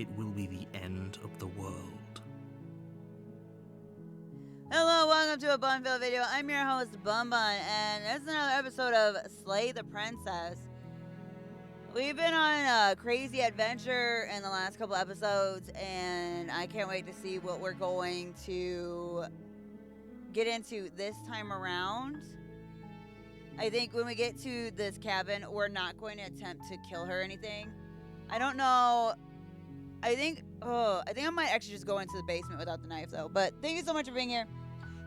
it will be the end of the world. Hello, welcome to a BunBun video. I'm your host, BunBun, and this is another episode of Slay the Princess. We've been on a crazy adventure in the last couple episodes, and I can't wait to see what we're going to get into this time around. I think when we get to this cabin, we're not going to attempt to kill her or anything. I don't know. I think I might actually just go into the basement without the knife, though. But thank you so much for being here.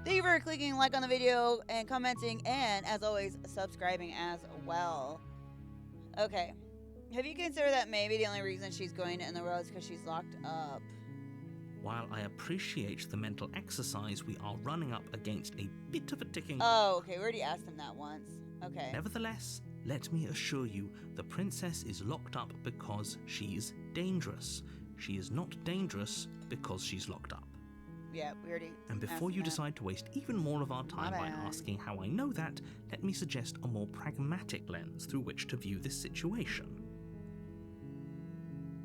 Thank you for clicking like on the video and commenting, and as always, subscribing as well. Okay. Have you considered that maybe the only reason she's going in the world is because she's locked up? While I appreciate the mental exercise, we are running up against a bit of a ticking... Oh, okay. We already asked him that once. Okay. Nevertheless, let me assure you, the princess is locked up because she's dangerous. She is not dangerous because she's locked up. Yeah, we already And before you decide to waste even more of our time by asking how I know that, let me suggest a more pragmatic lens through which to view this situation.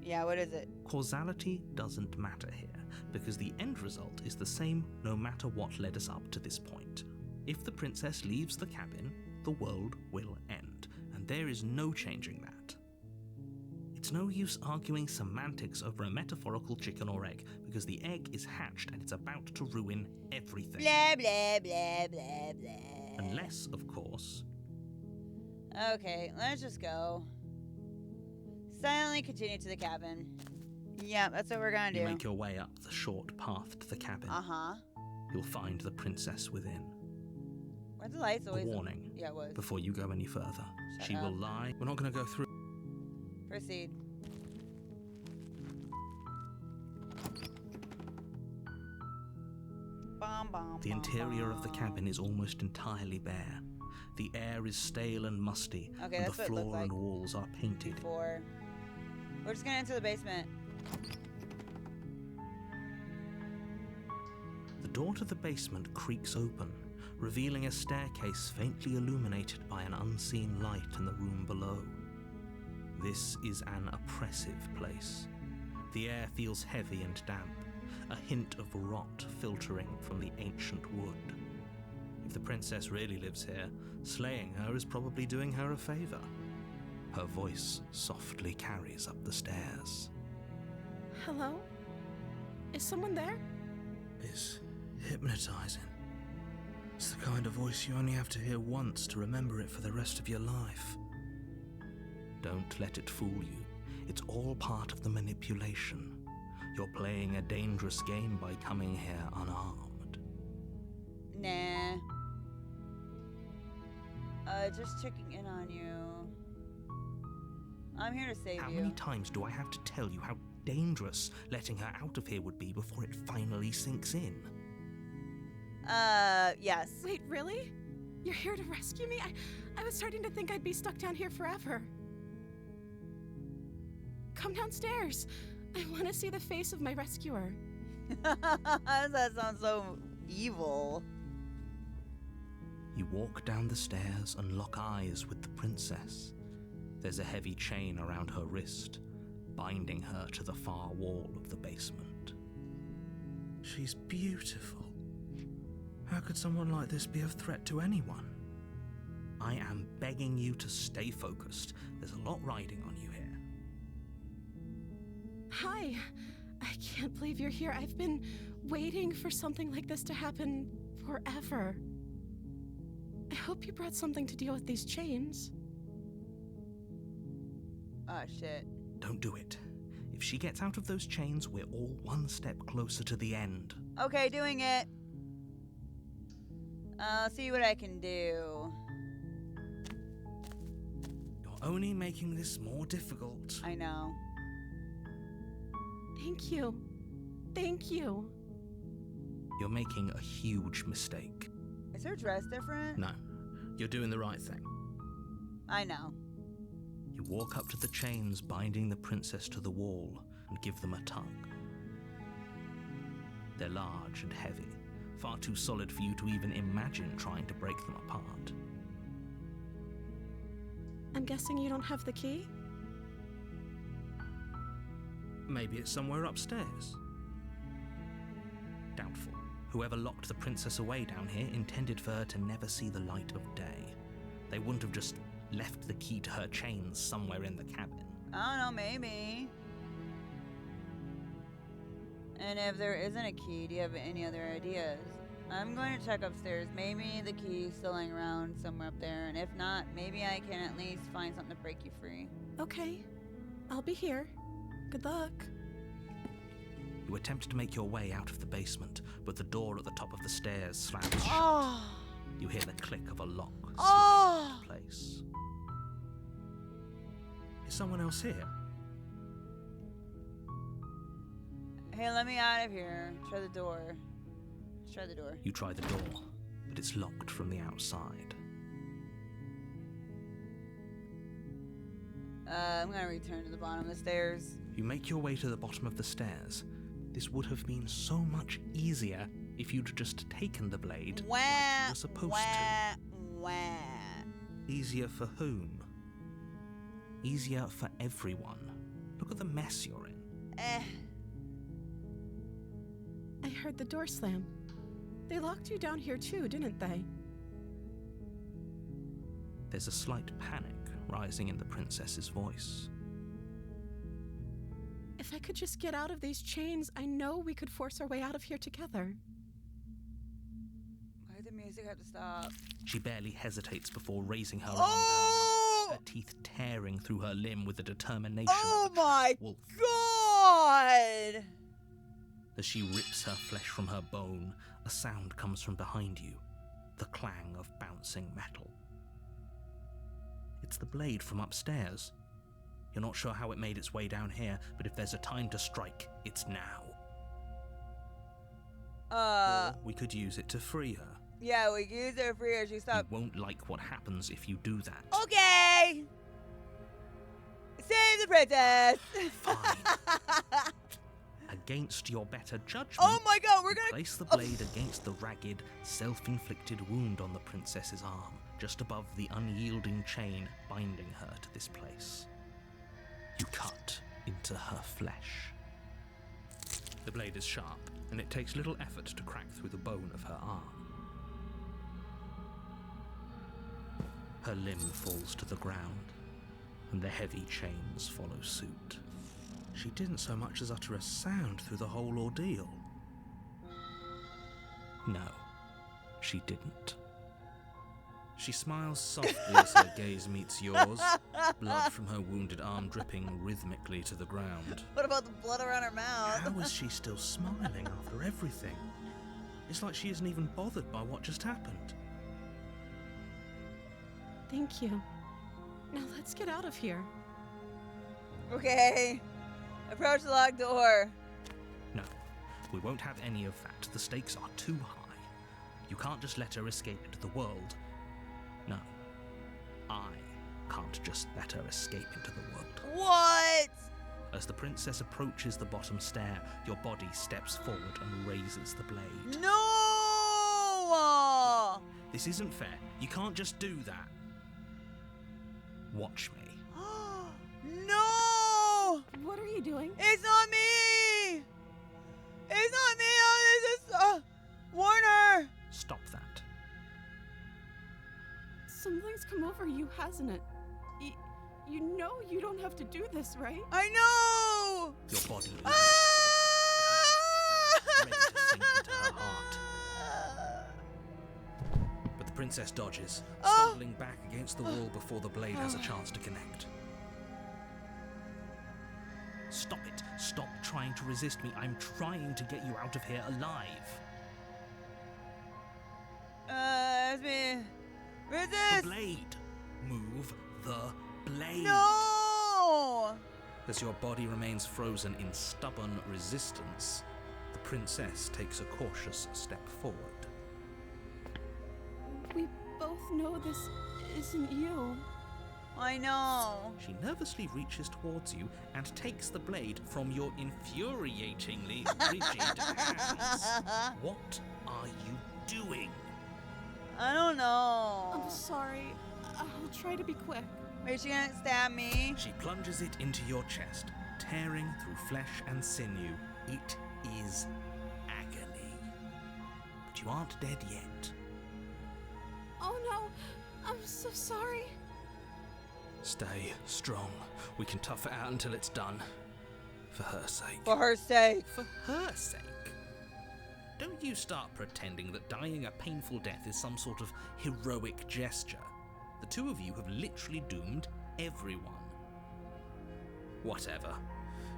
Yeah, what is it? Causality doesn't matter here, because the end result is the same no matter what led us up to this point. If the princess leaves the cabin, the world will end, and there is no changing that. It's no use arguing semantics over a metaphorical chicken or egg, because the egg is hatched and it's about to ruin everything. Blah, blah, blah, blah, blah. Unless, of course... Okay, let's just go. Silently continue to the cabin. Yeah, that's what we're gonna do. You make your way up the short path to the cabin. Uh-huh. You'll find the princess within. Where's the lights always? A warning. Yeah, it was. Before you go any further. Shut She up. will lie. We're not going to go through. Proceed. The interior of the cabin is almost entirely bare. The air is stale and musty, Okay, and that's the what it looked floor like and walls are painted. before. We're just gonna enter the basement. The door to the basement creaks open, revealing a staircase faintly illuminated by an unseen light in the room below. This is an oppressive place. The air feels heavy and damp, a hint of rot filtering from the ancient wood. If the princess really lives here, slaying her is probably doing her a favor. Her voice softly carries up the stairs. Hello? Is someone there? It's hypnotizing. It's the kind of voice you only have to hear once to remember it for the rest of your life. Don't let it fool you. It's all part of the manipulation. You're playing a dangerous game by coming here unarmed. Nah. Just checking in on you. I'm here to save you. How many times do I have to tell you how dangerous letting her out of here would be before it finally sinks in? Yes. Wait, really? You're here to rescue me? I was starting to think I'd be stuck down here forever. Come downstairs. I want to see the face of my rescuer. That sounds so evil. You walk down the stairs and lock eyes with the princess. There's a heavy chain around her wrist, binding her to the far wall of the basement. She's beautiful. How could someone like this be a threat to anyone? I am begging you to stay focused. There's a lot riding on you here. Hi. I can't believe you're here. I've been waiting for something like this to happen forever. I hope you brought something to deal with these chains. Oh, shit. Don't do it. If she gets out of those chains, we're all one step closer to the end. Okay, doing it. I'll see what I can do. You're only making this more difficult. I know. Thank you. Thank you. You're making a huge mistake. Is her dress different? No, you're doing the right thing. I know. You walk up to the chains binding the princess to the wall and give them a tug. They're large and heavy, far too solid for you to even imagine trying to break them apart. I'm guessing you don't have the key? Maybe it's somewhere upstairs. Doubtful. Whoever locked the princess away down here intended for her to never see the light of day. They wouldn't have just left the key to her chains somewhere in the cabin. I don't know, maybe. And if there isn't a key, do you have any other ideas? I'm going to check upstairs. Maybe the key's still laying around somewhere up there. And if not, maybe I can at least find something to break you free. Okay, I'll be here. Good luck. You attempt to make your way out of the basement, but the door at the top of the stairs slams shut. Oh. You hear the click of a lock Oh. sliding into place. Is someone else here? Hey, let me out of here. Try the door. Let's try the door. You try the door, but it's locked from the outside. I'm gonna return to the bottom of the stairs. You make your way to the bottom of the stairs. This would have been so much easier if you'd just taken the blade like you were supposed to. Easier for whom? Easier for everyone. Look at the mess you're in. I heard the door slam. They locked you down here too, didn't they? There's a slight panic rising in the princess's voice. If I could just get out of these chains, I know we could force our way out of here together. Why did the music have to stop? She barely hesitates before raising her Oh! arm, her teeth tearing through her limb with the determination Oh of a my wolf. God! As she rips her flesh from her bone, a sound comes from behind you, the clang of bouncing metal. It's the blade from upstairs. You're not sure how it made its way down here, but if there's a time to strike, it's now. Or we could use it to free her. Yeah, we use it for her. She You stopped. won't like what happens if you do that. Okay! Save the princess! Fine. Against your better judgment, Oh my God, we're you gonna. place the blade against the ragged, self-inflicted wound on the princess's arm, just above the unyielding chain binding her to this place. You cut into her flesh. The blade is sharp, and it takes little effort to crack through the bone of her arm. Her limb falls to the ground, and the heavy chains follow suit. She didn't so much as utter a sound through the whole ordeal. No, she didn't. She smiles softly as her gaze meets yours, blood from her wounded arm dripping rhythmically to the ground. What about the blood around her mouth? How is she still smiling after everything? It's like she isn't even bothered by what just happened. Thank you. Now let's get out of here. Okay. Approach the locked door. No, we won't have any of that. The stakes are too high. You can't just let her escape into the world. No, I can't just let her escape into the world. What? As the princess approaches the bottom stair, your body steps forward and raises the blade. No! This isn't fair. You can't just do that. Watch me. No! What are you doing? It's not me! It's not me! Oh, this is Warner! Stop that. Something's come over you, hasn't it? You know you don't have to do this, right? I know! Your body is Ah! ready to sink into her heart. But the princess dodges, stumbling back against the wall before the blade has a chance to connect. Stop it. Stop trying to resist me. I'm trying to get you out of here alive. It's me. Resist! The blade. Move the blade. No! As your body remains frozen in stubborn resistance, the princess takes a cautious step forward. We both know this isn't you. I know. She nervously reaches towards you and takes the blade from your infuriatingly rigid hands. What are you doing? I don't know. I'm sorry. I'll try to be quick. Wait, she gonna stab me? She plunges it into your chest, tearing through flesh and sinew. It is agony. But you aren't dead yet. Oh no, I'm so sorry. Stay strong. We can tough it out until it's done. For her sake. For her sake. For her sake? Don't you start pretending that dying a painful death is some sort of heroic gesture. The two of you have literally doomed everyone. Whatever.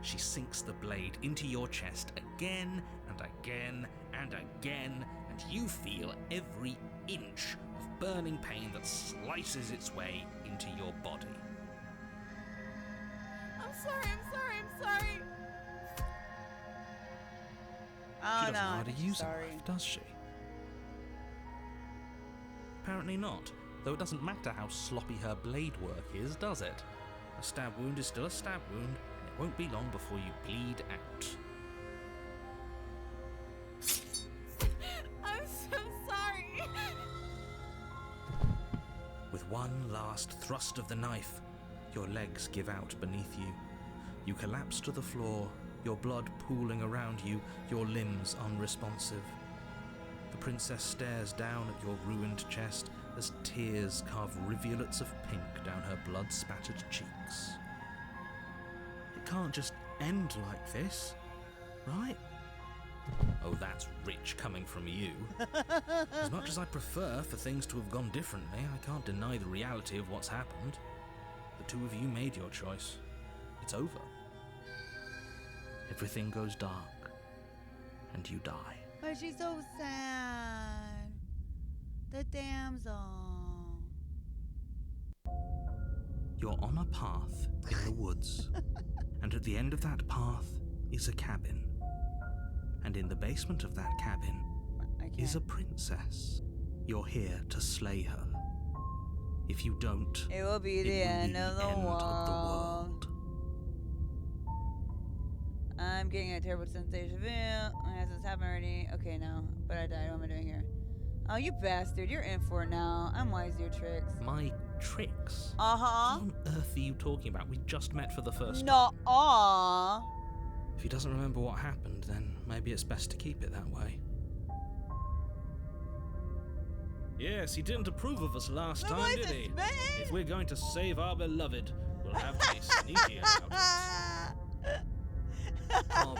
She sinks the blade into your chest again and again and again, and you feel every inch of burning pain that slices its way into your body. I'm sorry. Oh She doesn't no. know how to use a Sorry. knife, does she? Apparently not, though it doesn't matter how sloppy her blade work is, does it? A stab wound is still a stab wound, and it won't be long before you bleed out. I'm so sorry. With one last thrust of the knife, your legs give out beneath you. You collapse to the floor, your blood pooling around you, your limbs unresponsive. The princess stares down at your ruined chest as tears carve rivulets of pink down her blood-spattered cheeks. It can't just end like this, right? Oh, that's rich coming from you. As much as I prefer for things to have gone differently, I can't deny the reality of what's happened. The two of you made your choice. It's over. Everything goes dark, and you die. But she's so sad. The damsel. You're on a path in the woods, and at the end of that path is a cabin. And in the basement of that cabin is a princess. You're here to slay her. If you don't, It will be it the will end be of the end world. of the world. I'm getting a terrible sensation. Has this happened already? Okay, no. But I died. What am I doing here? Oh, you bastard. You're in for it now. I'm wise to your tricks. My tricks? Uh-huh. What on earth are you talking about? We just met for the first time. No-aw. If he doesn't remember what happened, then maybe it's best to keep it that way. Yes, he didn't approve of us last The time, voice did is he? Spain. If we're going to save our beloved, we'll have to be sneaky about it. Our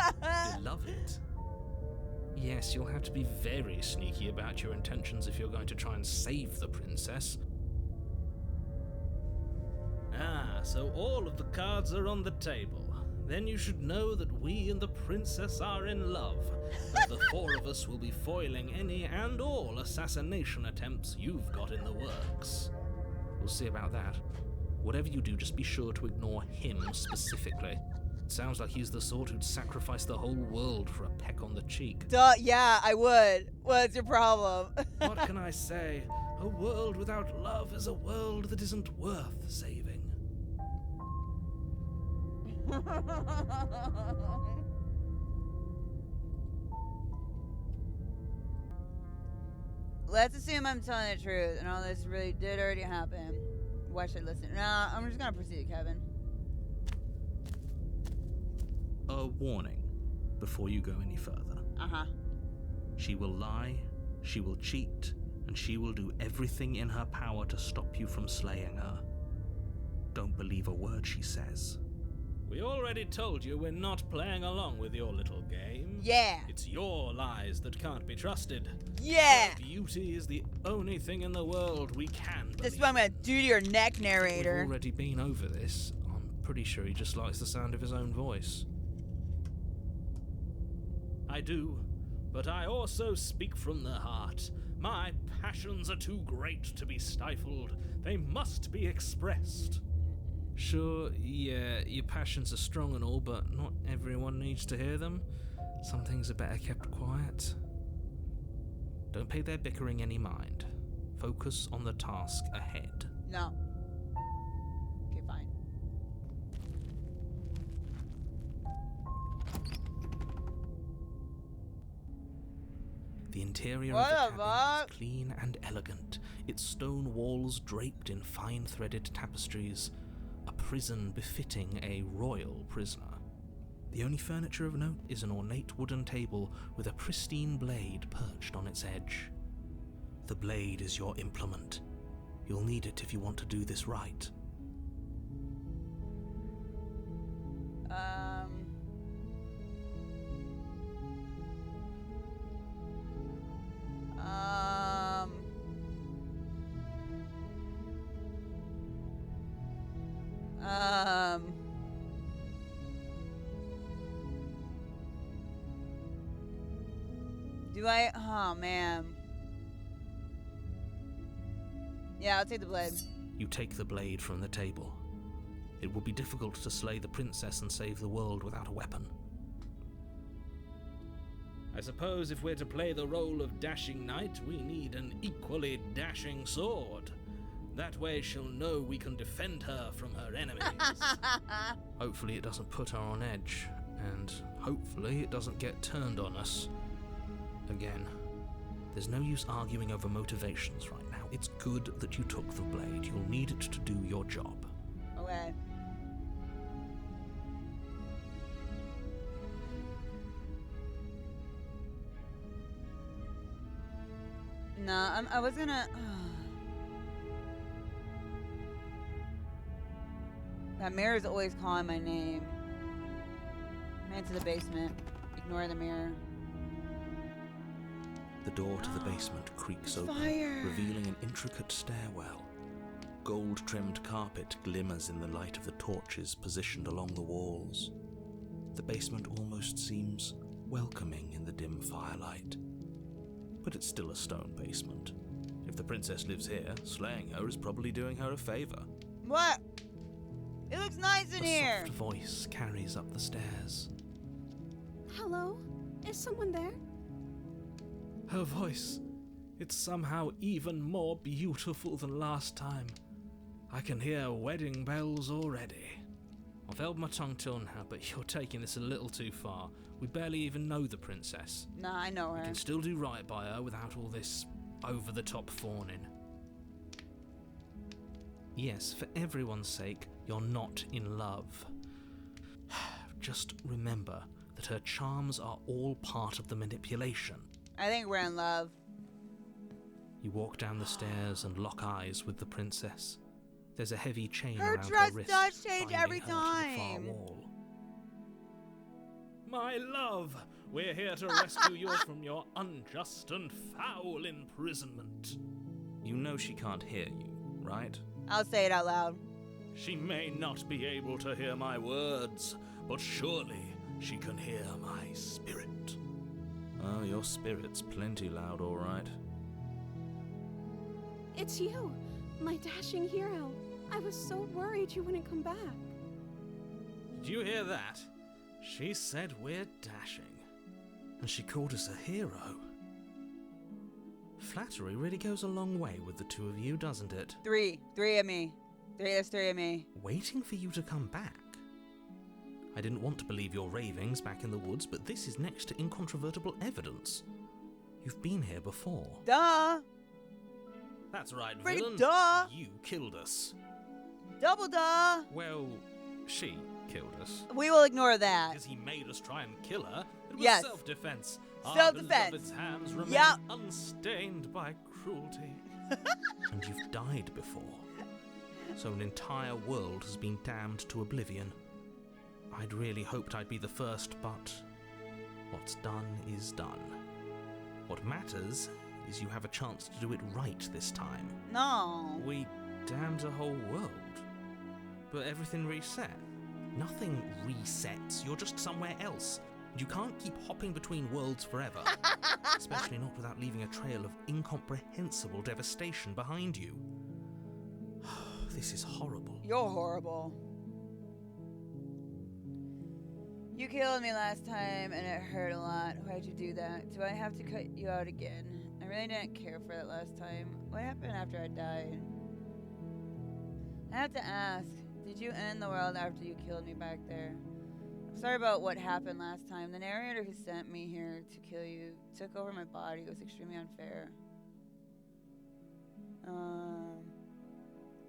beloved? Yes, you'll have to be very sneaky about your intentions if you're going to try and save the princess. Ah, so all of the cards are on the table. Then you should know that we and the princess are in love, and the four of us will be foiling any and all assassination attempts you've got in the works. We'll see about that. Whatever you do, just be sure to ignore him specifically. Sounds like he's the sort who'd sacrifice the whole world for a peck on the cheek. Duh, yeah, I would. What's your problem? What can I say? A world without love is a world that isn't worth saving. Let's assume I'm telling the truth and all this really did already happen. Why should I listen? Nah, I'm just gonna proceed, Kevin. A warning before you go any further. Uh-huh. She will lie, she will cheat, and she will do everything in her power to stop you from slaying her. Don't believe a word she says. We already told you we're not playing along with your little game. Yeah. It's your lies that can't be trusted. Yeah. Her beauty is the only thing in the world we can believe. This is what I'm gonna do to your neck, narrator. We've already been over this. I'm pretty sure he just likes the sound of his own voice. I do, but I also speak from the heart. My passions are too great to be stifled. They must be expressed. Sure, yeah, your passions are strong and all, but not everyone needs to hear them. Some things are better kept quiet. Don't pay their bickering any mind. Focus on the task ahead. No. Okay, fine. The interior What of the the cabin fuck? is clean and elegant, its stone walls draped in fine threaded tapestries, a prison befitting a royal prisoner. The only furniture of note is an ornate wooden table with a pristine blade perched on its edge. The blade is your implement. You'll need it if you want to do this right. Do I? Oh, man. Yeah, I'll take the blade. You take the blade from the table. It will be difficult to slay the princess and save the world without a weapon. I suppose if we're to play the role of dashing knight, we need an equally dashing sword. That way she'll know we can defend her from her enemies. Hopefully it doesn't put her on edge, and hopefully it doesn't get turned on us. Again, there's no use arguing over motivations right now. It's good that you took the blade. You'll need it to do your job. Okay. No, I was gonna... That mirror's always calling my name. Man to the basement. Ignore the mirror. The door to the basement creaks open, Fire. revealing an intricate stairwell. Gold-trimmed carpet glimmers in the light of the torches positioned along the walls. The basement almost seems welcoming in the dim firelight. But it's still a stone basement. If the princess lives here, slaying her is probably doing her a favor. What? It looks nice in here. A soft voice carries up the stairs. Hello? Is someone there? Her voice, it's somehow even more beautiful than last time. I can hear wedding bells already. I've held my tongue till now, but you're taking this a little too far. We barely even know the princess. Nah, I know We her. can still do right by her without all this over-the-top fawning. Yes, for everyone's sake, you're not in love. Just remember that her charms are all part of the manipulation. I think we're in love. You walk down the stairs and lock eyes with the princess. There's a heavy chain Her around dress her wrist, does change binding every her to the far time. wall. My love, we're here to rescue you from your unjust and foul imprisonment. You know she can't hear you, right? I'll say it out loud. She may not be able to hear my words, but surely she can hear my spirit. Oh, your spirit's plenty loud, all right. It's you, my dashing hero. I was so worried you wouldn't come back. Did you hear that? She said we're dashing. And she called us a hero. Flattery really goes a long way with the two of you, doesn't it? Three of me. There's three of me. Waiting for you to come back. I didn't want to believe your ravings back in the woods, but this is next to incontrovertible evidence. You've been here before. Duh. That's right, Friggin' villain. duh. You killed us. Double duh. Well, she killed us. We will ignore that. Because he made us try and kill her. It was Yes. self-defense. Self-defense. Our beloved's hands remain Yep. unstained by cruelty. And you've died before. So an entire world has been damned to oblivion. I'd really hoped I'd be the first, but what's done is done. What matters is you have a chance to do it right this time. No. We damned a whole world, but everything reset. Nothing resets, you're just somewhere else. You can't keep hopping between worlds forever, especially not without leaving a trail of incomprehensible devastation behind you. This is horrible. You're horrible. You killed me last time and it hurt a lot. Why'd you do that? Do I have to cut you out again? I really didn't care for it last time. What happened after I died? I have to ask, did you end the world after you killed me back there? I'm sorry about what happened last time. The narrator who sent me here to kill you took over my body. It was extremely unfair.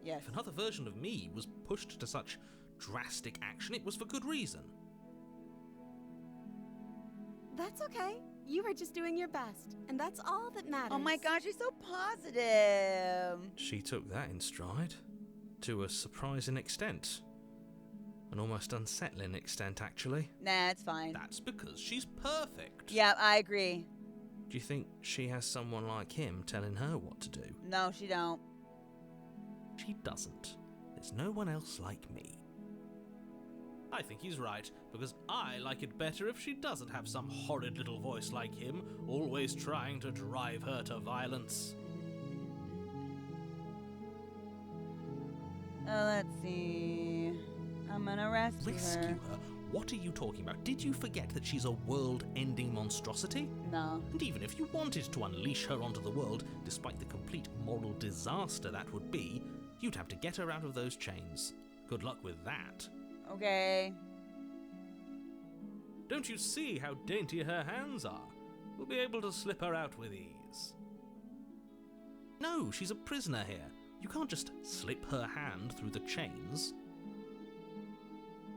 Yes. If another version of me was pushed to such drastic action, it was for good reason. That's okay. You were just doing your best, and that's all that matters. Oh my gosh, she's so positive. She took that in stride. To a surprising extent. An almost unsettling extent, actually. Nah, it's fine. That's because she's perfect. Yeah, I agree. Do you think she has someone like him telling her what to do? No, she don't. She doesn't. There's no one else like me. I think he's right, because I like it better if she doesn't have some horrid little voice like him, always trying to drive her to violence. Let's see. I'm gonna rescue Rescue her. her? What are you talking about? Did you forget that she's a world-ending monstrosity? No. And even if you wanted to unleash her onto the world, despite the complete moral disaster that would be, you'd have to get her out of those chains. Good luck with that. Okay. Don't you see how dainty her hands are? We'll be able to slip her out with ease. No, she's a prisoner here. You can't just slip her hand through the chains.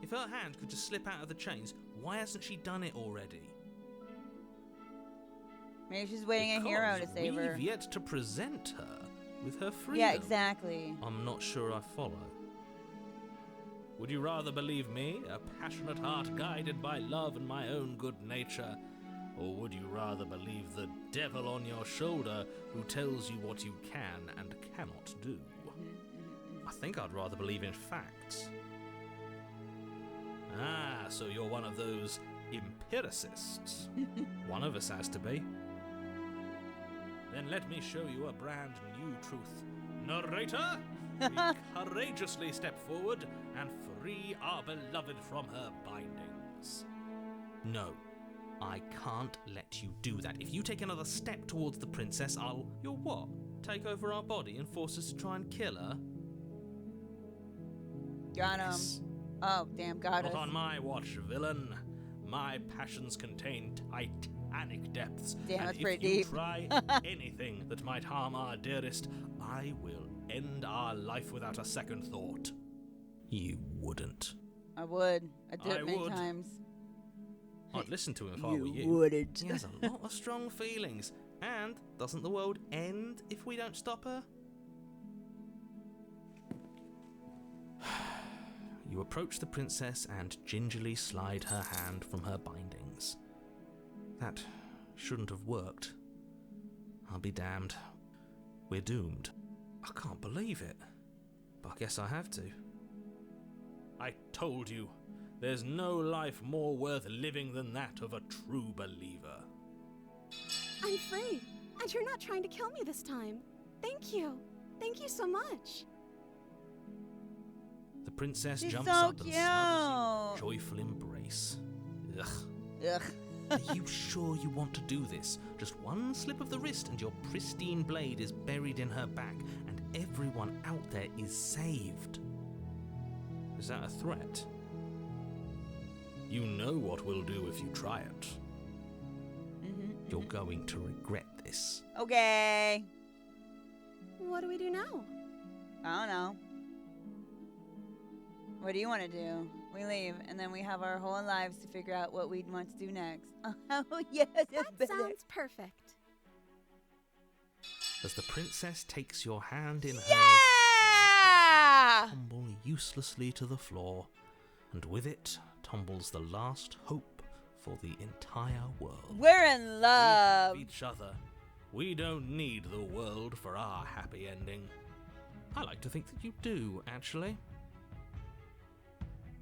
If her hand could just slip out of the chains, why hasn't she done it already? Maybe she's waiting a hero to save her. We've yet to present her with her freedom. Yeah, exactly. I'm not sure I follow. Would you rather believe me, a passionate heart guided by love and my own good nature? Or would you rather believe the devil on your shoulder who tells you what you can and cannot do? I think I'd rather believe in facts. Ah, so you're one of those empiricists. One of us has to be. Then let me show you a brand new truth. Narrator, we courageously step forward and free our beloved from her bindings. No, I can't let you do that. If you take another step towards the princess, I'll... You'll what? Take over our body and force us to try and kill her? Got him. Yes. Oh, damn, got Not us. on my watch, villain. My passions contain titanic depths. Damn, and that's if pretty you deep. try anything that might harm our dearest, I will end our life without a second thought. You wouldn't. I would. I did I it many would. times. I'd listen to him if I were you. wouldn't. He has a lot of strong feelings. And doesn't the world end if we don't stop her? You approach the princess and gingerly slide her hand from her bindings. That shouldn't have worked. I'll be damned. We're doomed. I can't believe it. But I guess I have to. I told you, there's no life more worth living than that of a true believer. I'm free, and you're not trying to kill me this time. Thank you. Thank you so much. The princess She's jumps so up and smothers you in a cute. joyful embrace. Ugh. Ugh. Are you sure you want to do this? Just one slip of the wrist and your pristine blade is buried in her back, and everyone out there is saved. Is that a threat? You know what we'll do if you try it. You're going to regret this. Okay. What do we do now? I don't know. What do you want to do? We leave, and then we have our whole lives to figure out what we'd want to do next. Oh, yes, it's That better. sounds perfect. As the princess takes your hand in hers, Yeah! you tumble uselessly to the floor, and with it tumbles the last hope for the entire world. We're in We love. have each other. We don't need the world for our happy ending. I like to think that you do, actually.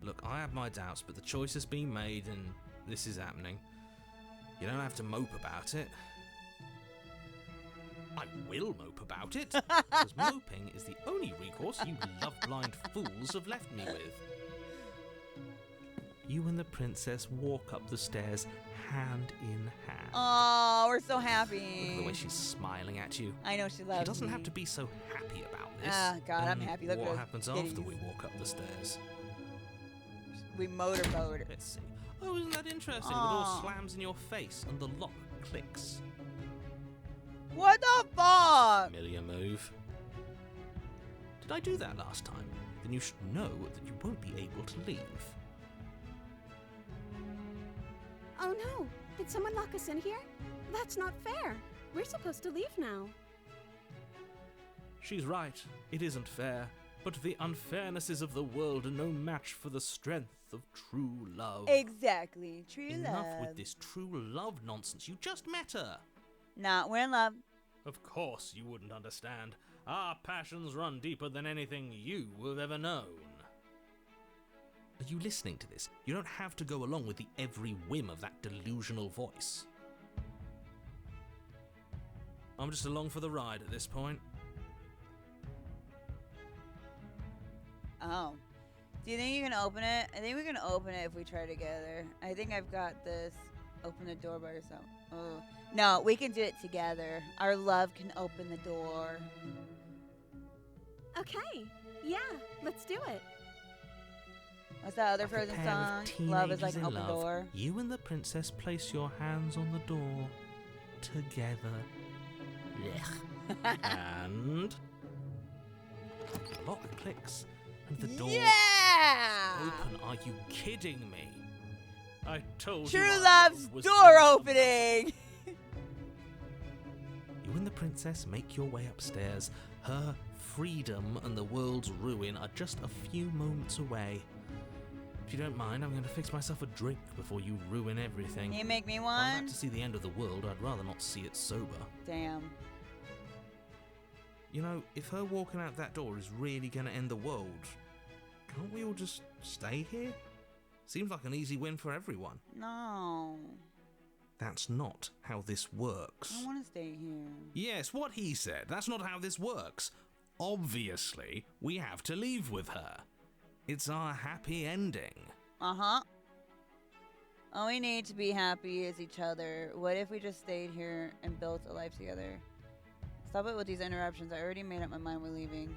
Look, I have my doubts, but the choice has been made and this is happening. You don't have to mope about it. I will mope about it, because moping is the only recourse you love-blind fools have left me with. You and the princess walk up the stairs hand in hand. Oh, we're so Look at the happy. way she's smiling at you. I know she loves She doesn't me. have to be so happy about this. Ah, God, I'm Only happy. Look at what those happens after titties. we walk up the stairs. We motorboat. Let's see. Oh, isn't that interesting? The Aw. door slams in your face and the lock clicks. What the fuck? Familiar move. Did I do that last time? Then you should know that you won't be able to leave. Oh no, Did someone lock us in here? That's not fair. We're supposed to leave now. She's right. It isn't fair. But the unfairnesses of the world are no match for the strength of true love. Exactly. True love. Enough with this true love nonsense. You just met her. Nah, we're in love. Of course you wouldn't understand. Our passions run deeper than anything you have ever known. Are you listening to this? You don't have to go along with the every whim of that delusional voice. I'm just along for the ride at this point. Oh. Do you think you can open it? I think we can open it if we try together. I think I've got this. Open the door by yourself. Oh. No, we can do it together. Our love can open the door. Okay. Yeah, let's do it. What's that other Like a Frozen pair song? of Love is like teenagers an in open love. door. You and the princess place your hands on the door together. And the lock clicks and the door Yeah! open. Are you kidding me? I told you. True our love's love was door awesome. opening! You and the princess make your way upstairs. Her freedom and the world's ruin are just a few moments away. If you don't mind, I'm going to fix myself a drink before you ruin everything. Can you make me If I'm one? about to see the end of the world, I'd rather not see it sober. Damn. You know, if her walking out that door is really going to end the world, can't we all just stay here? Seems like an easy win for everyone. No. That's not how this works. I want to stay here. Yes, what he said. That's not how this works. Obviously, we have to leave with her. It's our happy ending. Uh-huh. All we need to be happy is each other. What if we just stayed here and built a life together? Stop it with these interruptions. I already made up my mind we're leaving.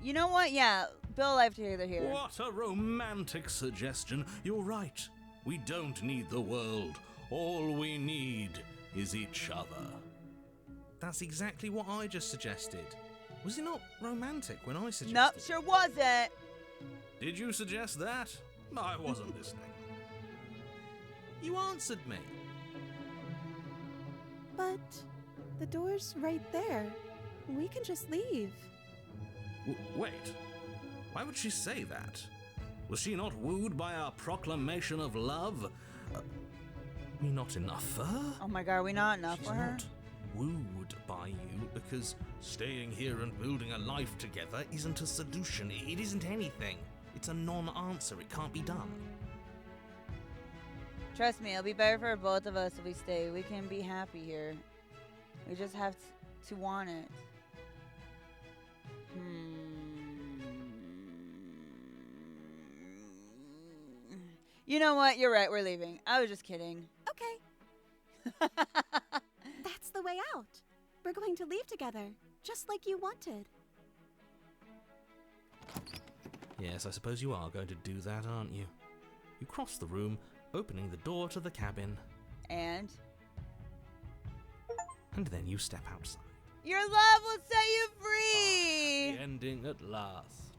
You know what? Yeah, build a life together here. What a romantic suggestion. You're right. We don't need the world. All we need is each other. That's exactly what I just suggested. Was it not romantic when I suggested Nope, it? sure wasn't. Did you suggest that? I wasn't listening. You answered me. But the door's right there. We can just leave. Wait. Why would she say that? Was she not wooed by our proclamation of love? We not enough for her? Oh my god, are we not enough She's for her? not wooed by you because staying here and building a life together isn't a solution. It isn't anything. It's a non-answer. It can't be done. Trust me, it'll be better for both of us if we stay. We can be happy here. We just have to want it. You know what? You're right. We're leaving. I was just kidding. Okay. That's the way out. We're going to leave together, just like you wanted. Yes, I suppose you are going to do that, aren't you? You cross the room, opening the door to the cabin, And then you step outside. your love will set you free. The ending at last.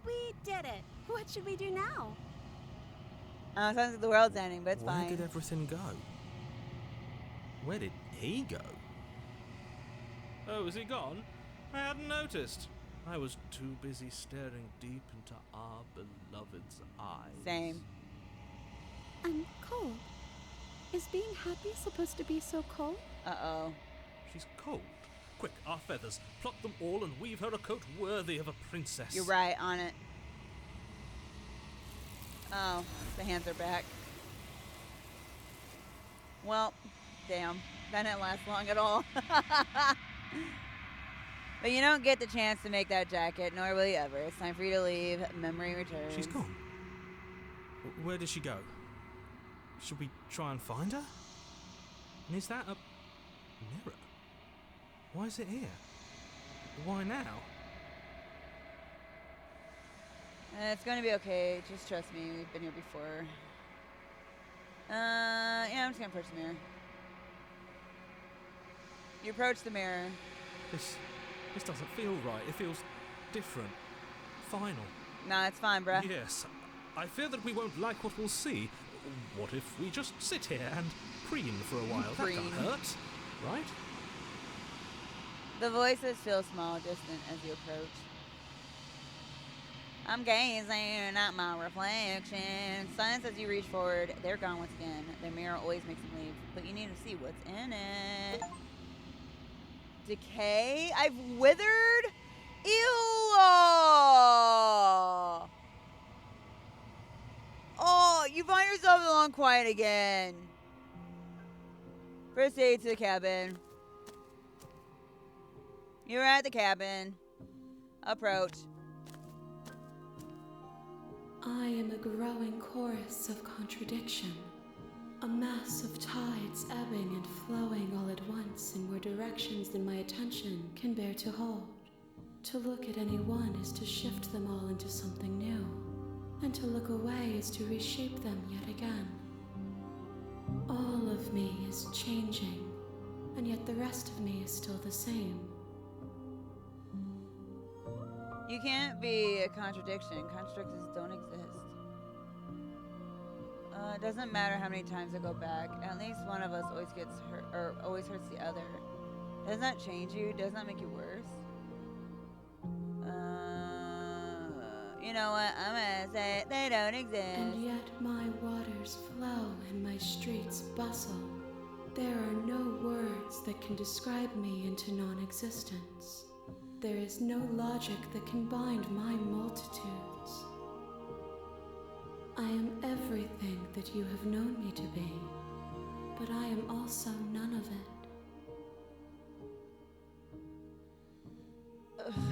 We did it. What should we do now? Sounds like the world's ending, but it's Where fine. did everything go? Where did he go? Oh, is he gone? I hadn't noticed. I was too busy staring deep into our beloved's eyes. Same. I'm cold. Is being happy supposed to be so cold? Uh-oh. She's cold. Quick, our feathers. Pluck them all and weave her a coat worthy of a princess. You're right, on it. Oh, the hands are back. Well, damn. That didn't last long at all. But you don't get the chance to make that jacket, nor will you ever. It's time for you to leave. Memory returns. She's gone. Where did she go? Should we try and find her? And is that a mirror? Why is it here? Why now? It's going to be okay. Just trust me. We've been here before. Yeah, I'm just going to approach the mirror. You approach the mirror. This doesn't feel right. It feels different. Final. Nah, it's fine, bruh. Yes, I fear that we won't like what we'll see. What if we just sit here and preen for a while? That can't hurt, right? The voices feel small, distant as you approach. I'm gazing at my reflection. Silence as you reach forward. They're gone once again. The mirror always makes them leave, but you need to see what's in it. Decay? I've withered? Ew! Oh, you find yourself alone quiet again. Proceed to the cabin. You're at the cabin. Approach. I am a growing chorus of contradiction, a mass of tides ebbing and flowing all at once in more directions than my attention can bear to hold. To look at any one is to shift them all into something new, and to look away is to reshape them yet again. All of me is changing, and yet the rest of me is still the same. You can't be a contradiction. Contradictions don't exist. It doesn't matter how many times I go back. At least one of us always gets hurt, or always hurts the other. Doesn't that change you? Doesn't that make you worse? You know what? I'm gonna say they don't exist. And yet my waters flow and my streets bustle. There are no words that can describe me into non-existence. There is no logic that can bind my multitudes. I am everything that you have known me to be, but I am also none of it.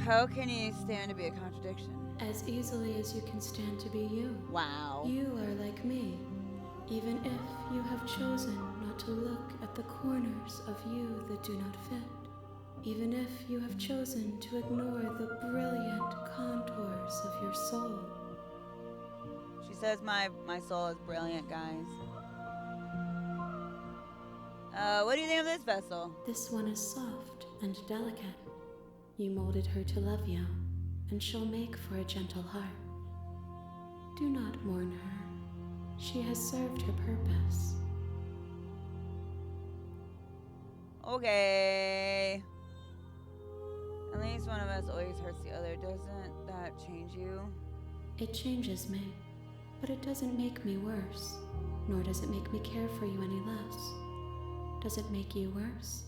How can you stand to be a contradiction? As easily as you can stand to be you. Wow. You are like me, even if you have chosen not to look at the corners of you that do not fit. Even if you have chosen to ignore the brilliant contours of your soul. She says my soul is brilliant, guys. What do you think of this vessel? This one is soft and delicate. You molded her to love you, and she'll make for a gentle heart. Do not mourn her. She has served her purpose. Okay. At least one of us always hurts the other. Doesn't that change you? It changes me, but it doesn't make me worse, nor does it make me care for you any less. Does it make you worse?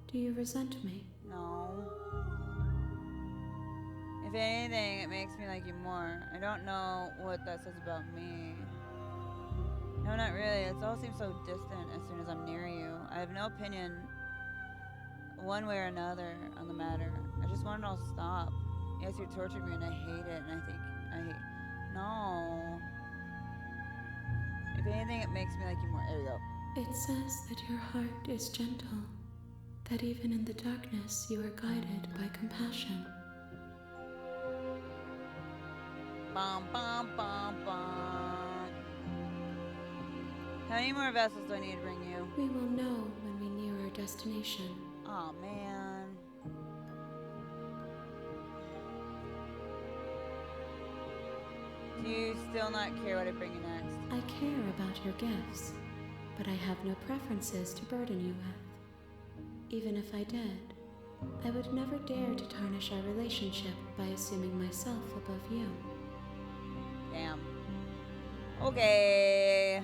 Do you resent me? No. If anything, it makes me like you more. I don't know what that says about me. No, not really. It all seems so distant as soon as I'm near you. I have no opinion one way or another on the matter. I just want it all to stop. Yes, you're torturing me and I hate it, and no. If anything, it makes me like you more. There we go. It says that your heart is gentle, that even in the darkness you are guided by compassion. Bum, bum, bum, bum. How many more vessels do I need to bring you? We will know when we near our destination. Oh man. Do you still not care what I bring you next? I care about your gifts, but I have no preferences to burden you with. Even if I did, I would never dare to tarnish our relationship by assuming myself above you. Damn. Okay.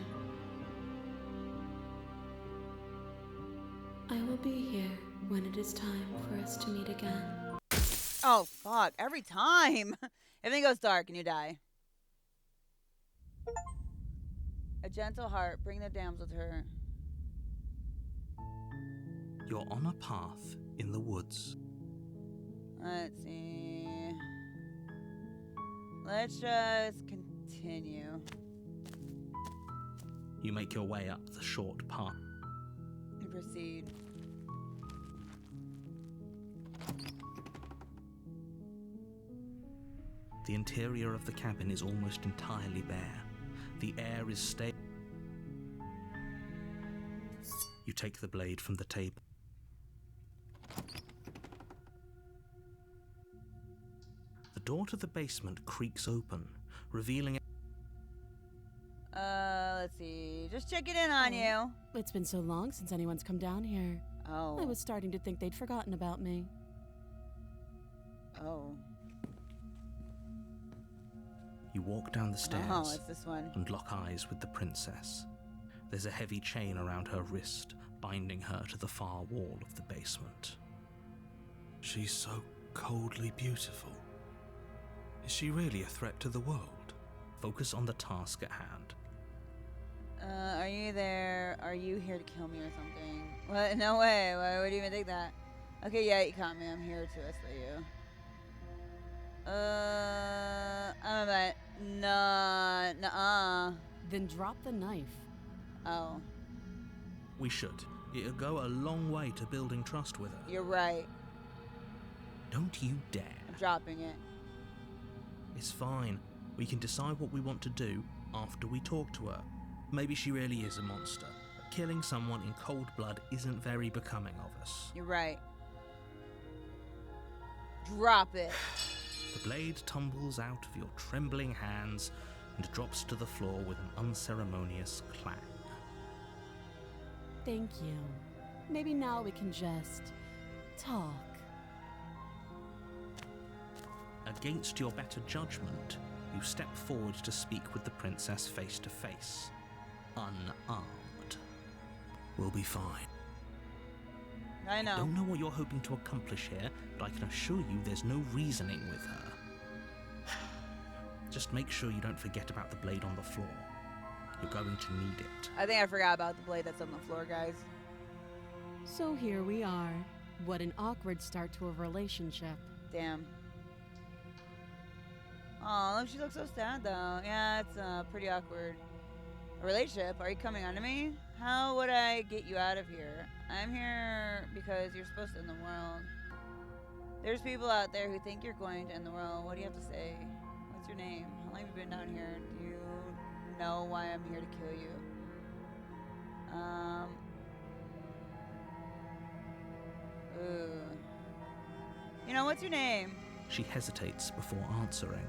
I will be here when it is time for us to meet again. Oh, fuck. Every time. Everything goes dark and you die. A gentle heart. Bring the damsel to her. You're on a path in the woods. Let's see. Let's just continue. You make your way up the short path. And proceed. The interior of the cabin is almost entirely bare. The air is stale. You take the blade from the table. The door to the basement creaks open, revealing Let's see. Just checking in on you. It's been so long since anyone's come down here. Oh. I was starting to think they'd forgotten about me. Oh. You walk down the stairs Oh, it's this one. and lock eyes with the princess. There's a heavy chain around her wrist, binding her to the far wall of the basement. She's so coldly beautiful. Is she really a threat to the world? Focus on the task at hand. Are you there? Are you here to kill me or something? What? No way. Why would you even think that? Okay, yeah, you caught me. I'm here to slay you. I'm about nuh-uh. Then drop the knife. Oh, We should. It'll go a long way to building trust with her. you're right. Don't you dare. I'm dropping it. It's fine. We can decide what we want to do after we talk to her. Maybe she really is a monster, but killing someone in cold blood isn't very becoming of us. You're right. Drop it. The blade tumbles out of your trembling hands and drops to the floor with an unceremonious clang. Thank you. Maybe now we can just talk. Against your better judgment, you step forward to speak with the princess face to face, unarmed. We'll be fine. I know. Don't know what you're hoping to accomplish here, but I can assure you there's no reasoning with her. Just make sure you don't forget about the blade on the floor. You're going to need it. I think I forgot about the blade that's on the floor, guys. So here we are. What an awkward start to a relationship. Damn. Oh, she looks so sad, though. Yeah, it's pretty awkward. A relationship? Are you coming on to me? How would I get you out of here? I'm here because you're supposed to end the world. There's people out there who think you're going to end the world. What do you have to say? What's your name? How long have you been down here? Do you know why I'm here to kill you? Ooh. You know, what's your name? She hesitates before answering.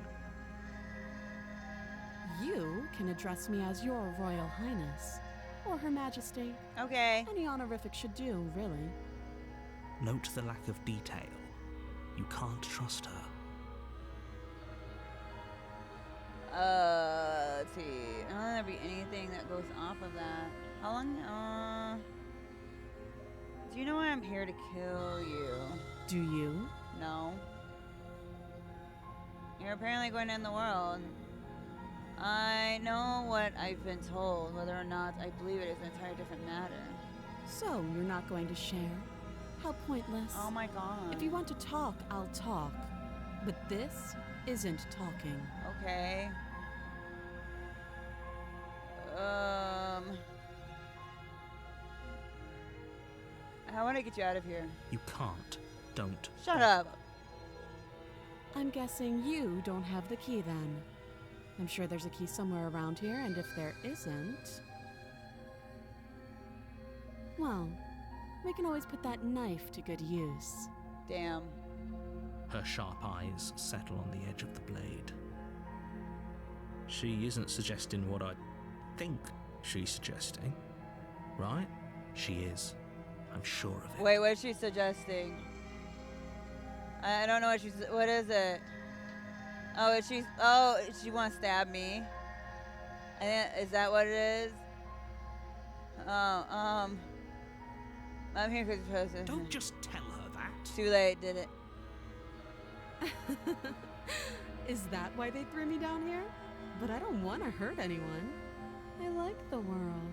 You can address me as your Royal Highness, or Her Majesty. Okay. Any honorific should do, really. Note the lack of detail. You can't trust her. Let's see. I don't think there'd be anything that goes off of that. How long? Do you know why I'm here to kill you? Do you? No. You're apparently going to end the world. I know what I've been told. Whether or not I believe it is an entirely different matter. So, you're not going to share? How pointless. Oh my god. If you want to talk, I'll talk. But this isn't talking. Okay. How would I get you out of here? You can't. Don't. Shut up. I'm guessing you don't have the key then. I'm sure there's a key somewhere around here, and if there isn't... well, we can always put that knife to good use. Damn. Her sharp eyes settle on the edge of the blade. She isn't suggesting what I think she's suggesting, right? She is. I'm sure of it. Wait, what is she suggesting? I don't know what she's. What is it? Oh, she wants to stab me. Is that what it is? Oh, I'm here because Don't just tell her that. Too late, did it? Is that why they threw me down here? But I don't want to hurt anyone. I like the world,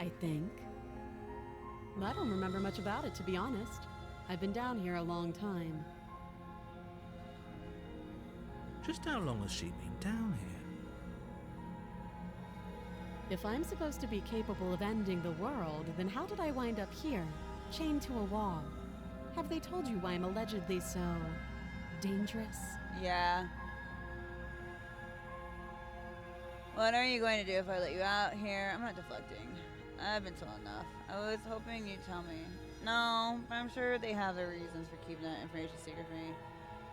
I think. I don't remember much about it, to be honest. I've been down here a long time. Just how long has she been down here? If I'm supposed to be capable of ending the world, then how did I wind up here, chained to a wall? Have they told you why I'm allegedly so... dangerous? Yeah. What are you going to do if I let you out here? I'm not deflecting. I've been told enough. I was hoping you'd tell me. No, but I'm sure they have their reasons for keeping that information secret from me.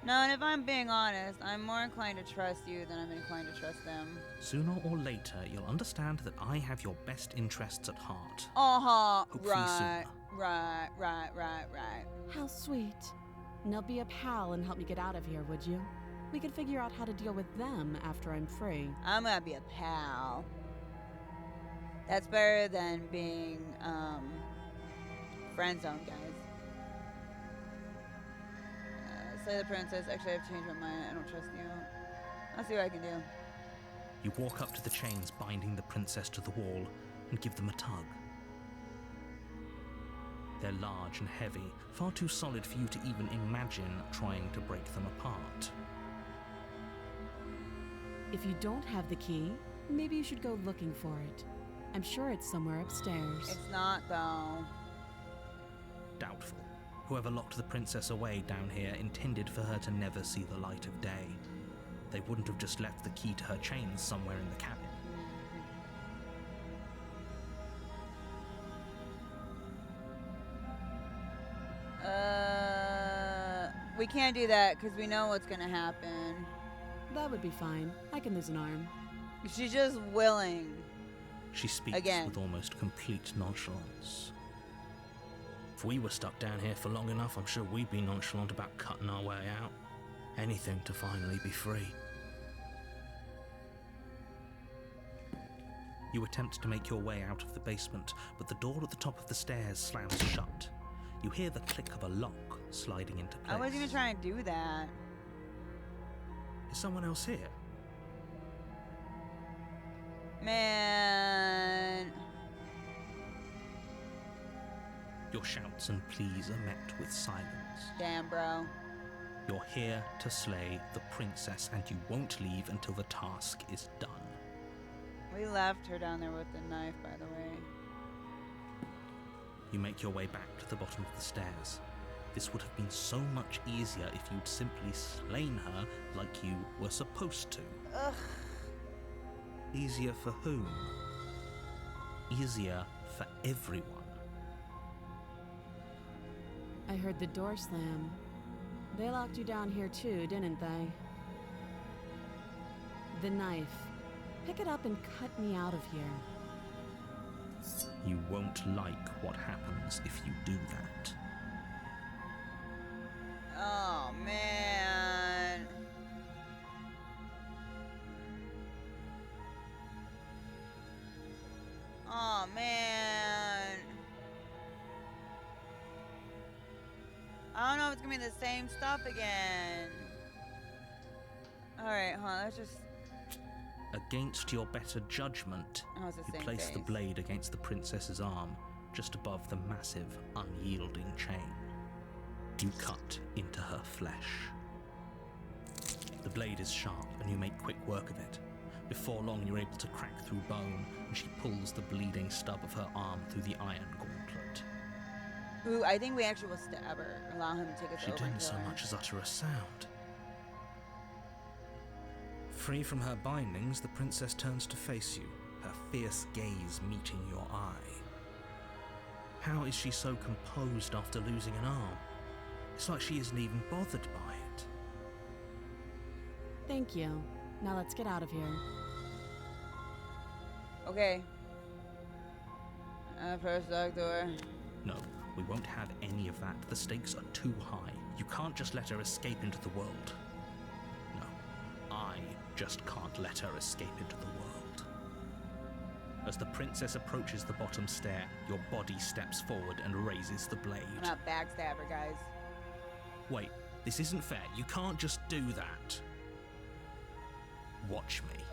No, and if I'm being honest, I'm more inclined to trust you than I'm inclined to trust them. Sooner or later, you'll understand that I have your best interests at heart. Hopefully Right. sooner. Right. How sweet. Now be a pal and help me get out of here, would you? We could figure out how to deal with them after I'm free. I'm gonna be a pal. That's better than being, friend zone, guys. Slay the princess. Actually, I've changed my mind. I don't trust you. I'll see what I can do. You walk up to the chains binding the princess to the wall and give them a tug. They're large and heavy, far too solid for you to even imagine trying to break them apart. If you don't have the key, maybe you should go looking for it. I'm sure it's somewhere upstairs. It's not, though. Doubtful. Whoever locked the princess away down here intended for her to never see the light of day. They wouldn't have just left the key to her chains somewhere in the cabin. We can't do that because we know what's gonna happen. That would be fine. I can lose an arm. She's just willing. She speaks Again. with almost complete nonchalance. If we were stuck down here for long enough, I'm sure we'd be nonchalant about cutting our way out. Anything to finally be free. You attempt to make your way out of the basement, but the door at the top of the stairs slams shut. You hear the click of a lock sliding into place. I wasn't even trying to do that. Is someone else here? Man. Your shouts and pleas are met with silence. Damn, bro. You're here to slay the princess, and you won't leave until the task is done. We left her down there with the knife, by the way. You make your way back to the bottom of the stairs. This would have been so much easier if you'd simply slain her like you were supposed to. Ugh. Easier for whom? Easier for everyone. I heard the door slam. They locked you down here too, didn't they? The knife. Pick it up and cut me out of here. You won't like what happens if you do that. Oh, man. Oh, man. I don't know if it's gonna be the same stuff again. Alright, let's just... Against your better judgment, Oh, it's the you same place the face. blade against the princess's arm, just above the massive, unyielding chain. You cut into her flesh. The blade is sharp, and you make quick work of it. Before long, you're able to crack through bone, and she pulls the bleeding stub of her arm through the iron gauntlet. Ooh, I think we actually will stab her. Allow him to take us She over and didn't so kill her. much as utter a sound. Free from her bindings, the princess turns to face you, her fierce gaze meeting your eye. How is she so composed after losing an arm? It's like she isn't even bothered by it. Thank you. Now let's get out of here. Okay. First dog door. No, we won't have any of that. The stakes are too high. You can't just let her escape into the world. No, I just can't let her escape into the world. As the princess approaches the bottom stair, your body steps forward and raises the blade. I'm not backstabber, guys. Wait, this isn't fair. You can't just do that. Watch me.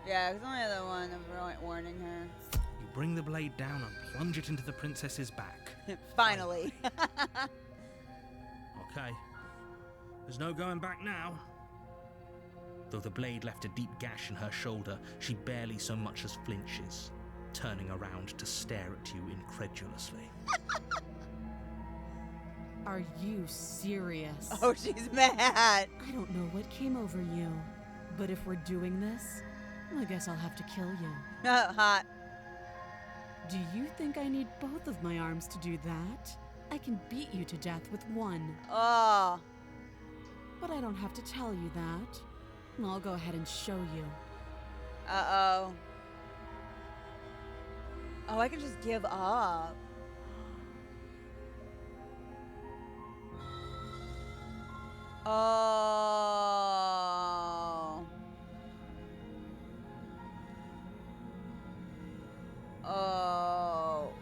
Yeah, because only the one of warning her. You bring the blade down and plunge it into the princess's back. Finally. Okay. There's no going back now. Though the blade left a deep gash in her shoulder, she barely so much as flinches, turning around to stare at you incredulously. Are you serious? Oh, she's mad. I don't know what came over you, but if we're doing this, I guess I'll have to kill you. Hot. Do you think I need both of my arms to do that? I can beat you to death with one. Oh. But I don't have to tell you that. I'll go ahead and show you. Uh-oh. Oh, I can just give up. Oh. Oh.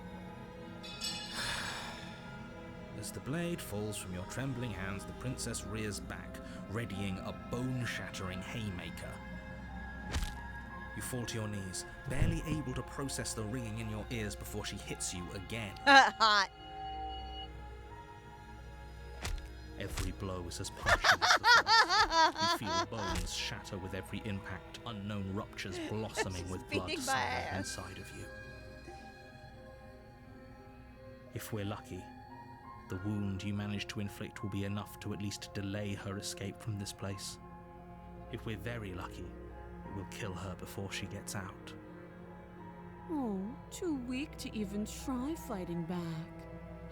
As the blade falls from your trembling hands, the princess rears back, readying a bone-shattering haymaker. You fall to your knees, barely able to process the ringing in your ears before she hits you again. Hot. Every blow is as punishing as the first. You feel bones shatter with every impact, unknown ruptures blossoming with blood beating my smeared ass. inside of you. If we're lucky, the wound you manage to inflict will be enough to at least delay her escape from this place. If we're very lucky, it will kill her before she gets out. Oh, too weak to even try fighting back.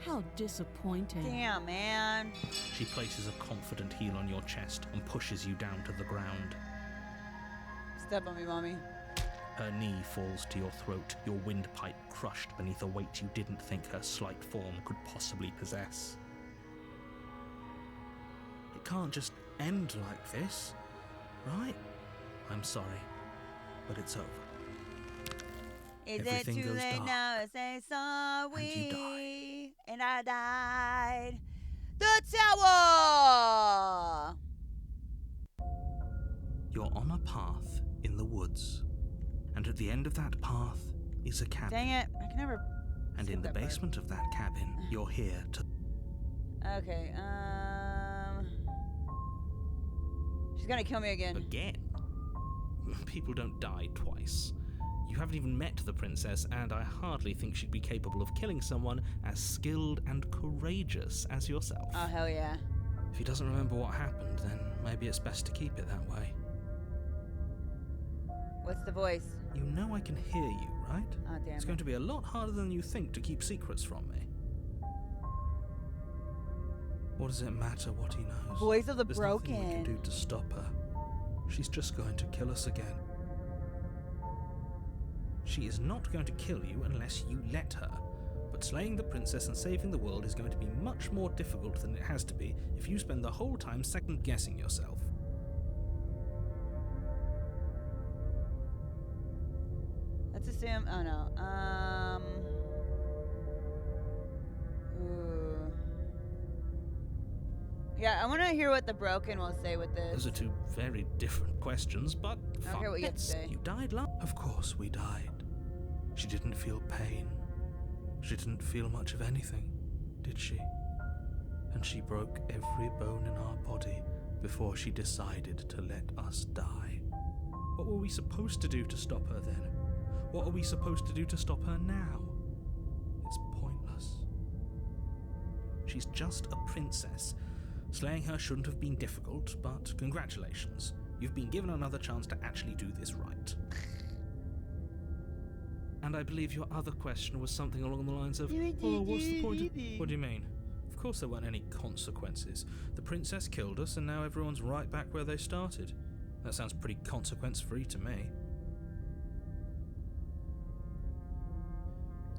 How disappointing. Damn, man. She places a confident heel on your chest and pushes you down to the ground. Step on me, mommy. Her knee falls to your throat, your windpipe crushed beneath a weight you didn't think her slight form could possibly possess. It can't just end like this, right? I'm sorry, but it's over. Is Everything it too goes late dark, now to say sorry? and you die. And I died. The tower! You're on a path in the woods, and at the end of that path is a cabin. Dang it. I can never... And skip in the that part. basement of that cabin, you're here to... Okay, she's gonna kill me again. Again? People don't die twice. You haven't even met the princess, and I hardly think she'd be capable of killing someone as skilled and courageous as yourself. Oh, hell yeah. If he doesn't remember what happened, then maybe it's best to keep it that way. What's the voice? You know I can hear you, right? Oh, damn It's it. going to be a lot harder than you think to keep secrets from me. What does it matter what he knows? Voice of the There's nothing we broken. can do to stop her. She's just going to kill us again. She is not going to kill you unless you let her. But slaying the princess and saving the world is going to be much more difficult than it has to be if you spend the whole time second-guessing yourself. Let's assume... Oh, no. Ooh. Yeah, I want to hear what the broken will say with this. Those are two very different questions, but I don't care what you have to It's- say. You died last. Of course we died. She didn't feel pain. She didn't feel much of anything, did she? And she broke every bone in our body before she decided to let us die. What were we supposed to do to stop her then? What are we supposed to do to stop her now? It's pointless. She's just a princess. Slaying her shouldn't have been difficult, but congratulations. You've been given another chance to actually do this right. And I believe your other question was something along the lines of, oh, what's the point of... What do you mean? Of course there weren't any consequences. The princess killed us and now everyone's right back where they started. That sounds pretty consequence-free to me.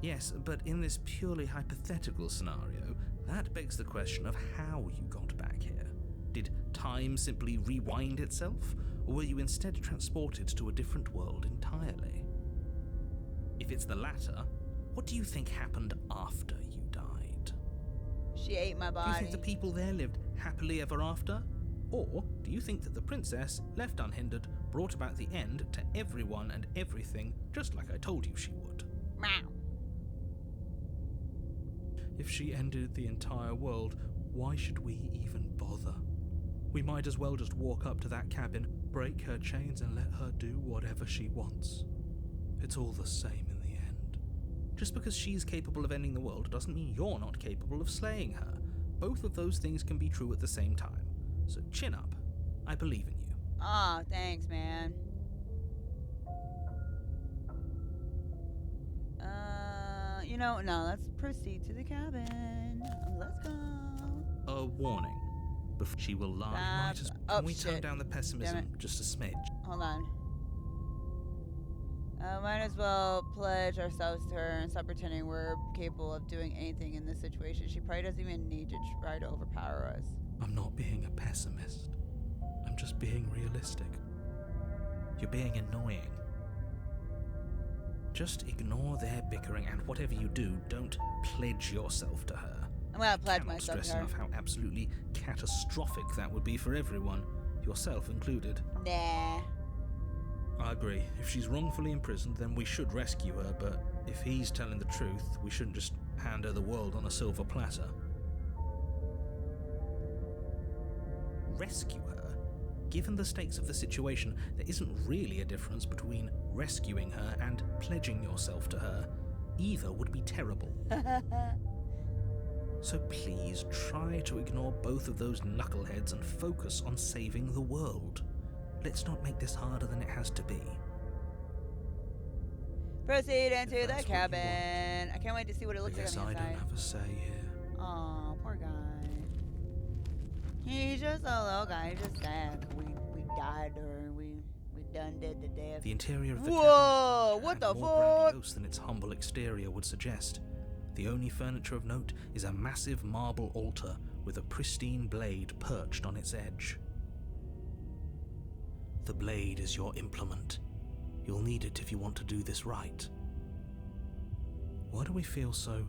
Yes, but in this purely hypothetical scenario, that begs the question of how you got back here. Did time simply rewind itself, or were you instead transported to a different world entirely? If it's the latter, what do you think happened after you died? She ate my Do you body. think the people there lived happily ever after? Or do you think that the princess, left unhindered, brought about the end to everyone and everything, just like I told you she would? Meow. If she ended the entire world, why should we even bother? We might as well just walk up to that cabin, break her chains and let her do whatever she wants. It's all the same in the end. Just because she's capable of ending the world doesn't mean you're not capable of slaying her. Both of those things can be true at the same time. So chin up. I believe in you. Oh, thanks, man. You know, no, let's proceed to the cabin. Let's go. A warning. Before she will lie. Might as oh, Can we tone shit. down the pessimism just a smidge? Hold on. Might as well pledge ourselves to her and stop pretending we're capable of doing anything in this situation. She probably doesn't even need to try to overpower us. I'm not being a pessimist. I'm just being realistic. You're being annoying. Just ignore their bickering, and whatever you do, don't pledge yourself to her. I'm gonna pledge Cannot myself stress to her. enough how absolutely catastrophic that would be for everyone, yourself included. Nah. I agree. If she's wrongfully imprisoned, then we should rescue her, but if he's telling the truth, we shouldn't just hand her the world on a silver platter. Rescue her? Given the stakes of the situation, there isn't really a difference between rescuing her and pledging yourself to her. Either would be terrible. So please try to ignore both of those knuckleheads and focus on saving the world. Let's not make this harder than it has to be. Proceed into If the that's what you want. cabin. I can't wait to see what it looks I like guess on the I inside. don't have a say here. Aw, poor guy. He's just a little guy. He's just sad. We died or we done did the death. The interior of the Whoa, cabin what and the more fuck? grandiose than its humble exterior would suggest. The only furniture of note is a massive marble altar with a pristine blade perched on its edge. The blade is your implement. You'll need it if you want to do this right. Why do we feel so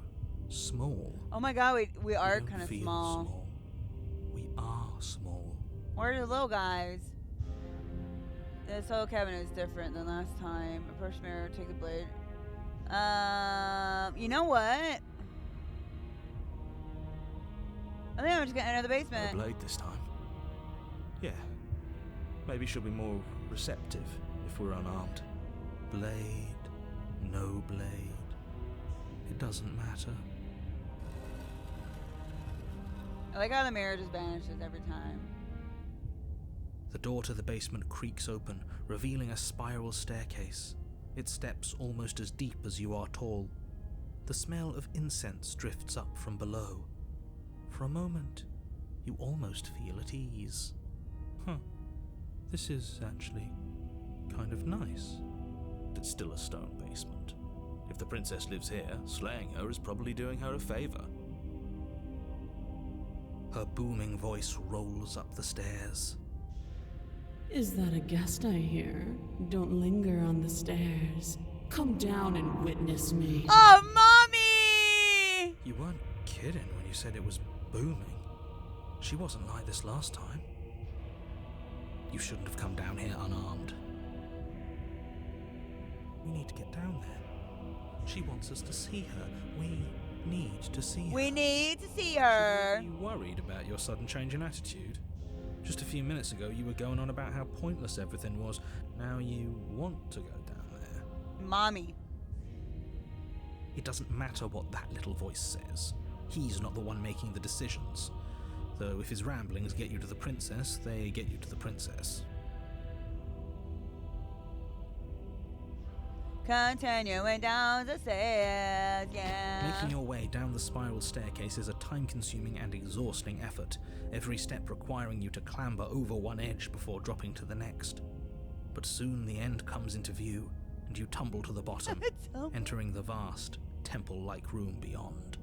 small? Oh my god, we are don't kind of feel small. We are small. We're the little guys. This whole cabin is different than last time. Approach the mirror, take the blade. You know what? I think I'm just gonna enter the No basement. blade this time. Yeah. Maybe she'll be more receptive if we're unarmed. Blade, no blade. It doesn't matter. I like how the mirror just vanishes every time. The door to the basement creaks open, revealing a spiral staircase. Its steps almost as deep as you are tall. The smell of incense drifts up from below. For a moment, you almost feel at ease. This is actually kind of nice. It's still a stone basement. If the princess lives here, slaying her is probably doing her a favor. Her booming voice rolls up the stairs. Is that a guest I hear? Don't linger on the stairs. Come down and witness me. Oh, mommy! You weren't kidding when you said it was booming. She wasn't like this last time. You shouldn't have come down here unarmed. We need to get down there. She wants us to see her. We need to see her. We need to see her. Are you worried about your sudden change in attitude? Just a few minutes ago, you were going on about how pointless everything was. Now you want to go down there. Mommy. It doesn't matter what that little voice says. He's not the one making the decisions. Though if his ramblings get you to the princess, they get you to the princess. Continuing down the stairs, yeah. Making your way down the spiral staircase is a time-consuming and exhausting effort, every step requiring you to clamber over one edge before dropping to the next. But soon the end comes into view, and you tumble to the bottom, entering the vast, temple-like room beyond.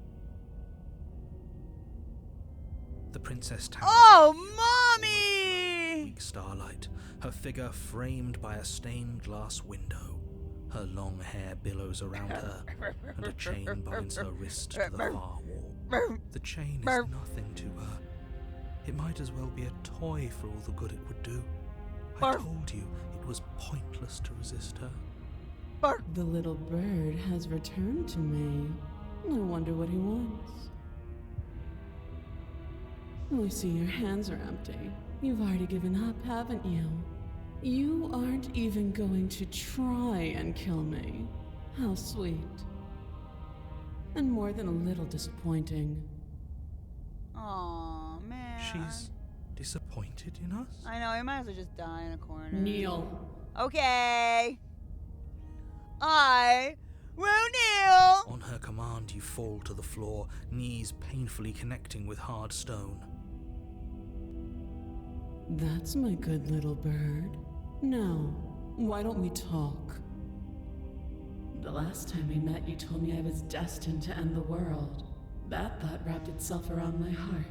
The princess towers. Oh, almost mommy! weak starlight, her figure framed by a stained glass window. Her long hair billows around her, and a chain binds her wrist to the far wall. The chain is nothing to her. It might as well be a toy for all the good it would do. I told you it was pointless to resist her. The little bird has returned to me. I wonder what he wants. I see your hands are empty. You've already given up, haven't you? You aren't even going to try and kill me. How sweet. And more than a little disappointing. Aw, man. She's disappointed in us? I know, he might as well just die in a corner. Kneel. Okay. I Won't kneel! On her command, you fall to the floor, knees painfully connecting with hard stone. That's my good little bird. Now, why don't we talk? The last time we met, you told me I was destined to end the world. That thought wrapped itself around my heart.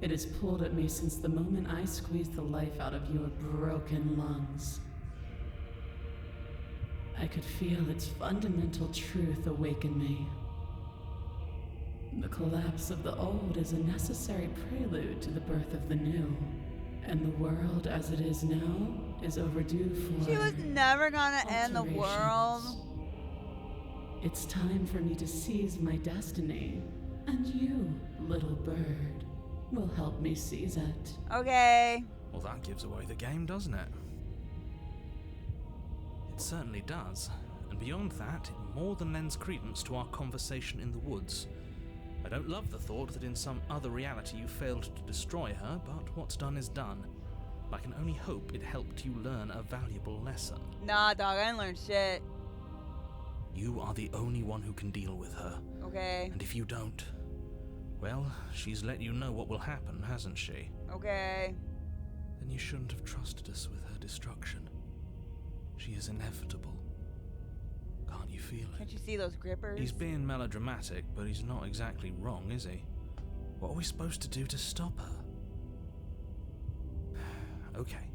It has pulled at me since the moment I squeezed the life out of your broken lungs. I could feel its fundamental truth awaken me. The collapse of the old is a necessary prelude to the birth of the new. And the world as it is now is overdue for She was never gonna end the world. alterations. It's time for me to seize my destiny. And you, little bird, will help me seize it. Okay. Well, that gives away the game, doesn't it? It certainly does. And beyond that, it more than lends credence to our conversation in the woods. I don't love the thought that in some other reality you failed to destroy her, but what's done is done. I can only hope it helped you learn a valuable lesson. Nah, dog, I didn't learn shit. You are the only one who can deal with her. Okay. And if you don't, well, she's let you know what will happen, hasn't she? Okay. Then you shouldn't have trusted us with her destruction. She is inevitable. Can't you feel it? Can't you see those grippers? He's being melodramatic, but he's not exactly wrong, is he? What are we supposed to do to stop her? Okay,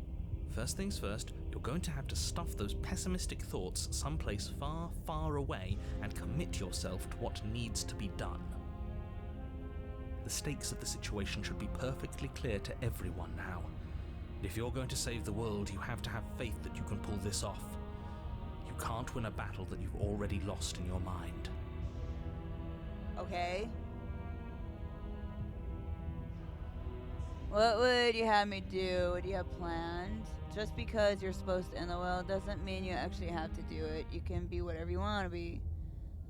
first things first, you're going to have to stuff those pessimistic thoughts someplace far, far away and commit yourself to what needs to be done. The stakes of the situation should be perfectly clear to everyone now. If you're going to save the world, you have to have faith that you can pull this off. You can't win a battle that you've already lost in your mind. Okay. What would you have me do? What do you have planned? Just because you're supposed to end the world doesn't mean you actually have to do it. You can be whatever you want to be.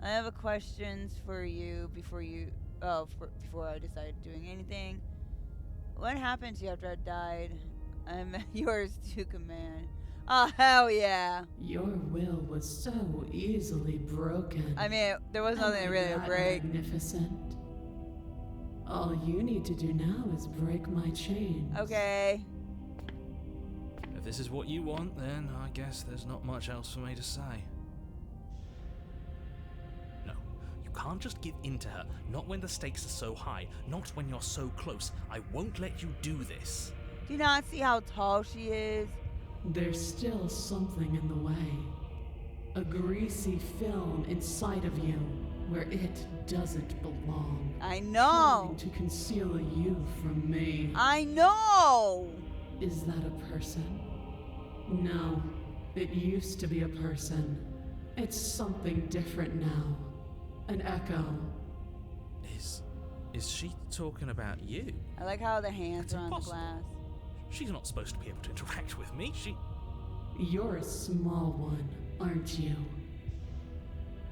I have a questions for you before I decide doing anything. What happened to you after I died? I'm yours to command. Oh, hell yeah. Your will was so easily broken. I mean, there was nothing really to break. Magnificent. All you need to do now is break my chains. Okay. If this is what you want, then I guess there's not much else for me to say. No, you can't just give in to her. Not when the stakes are so high. Not when you're so close. I won't let you do this. Do you not see how tall she is? There's still something in the way. A greasy film inside of you where it doesn't belong. I know. Trying to conceal you from me. I know. Is that a person? No, it used to be a person. It's something different now. An echo. Is she talking about you? I like how the hands That's are on the impossible. glass. She's not supposed to be able to interact with me. You're a small one, aren't you?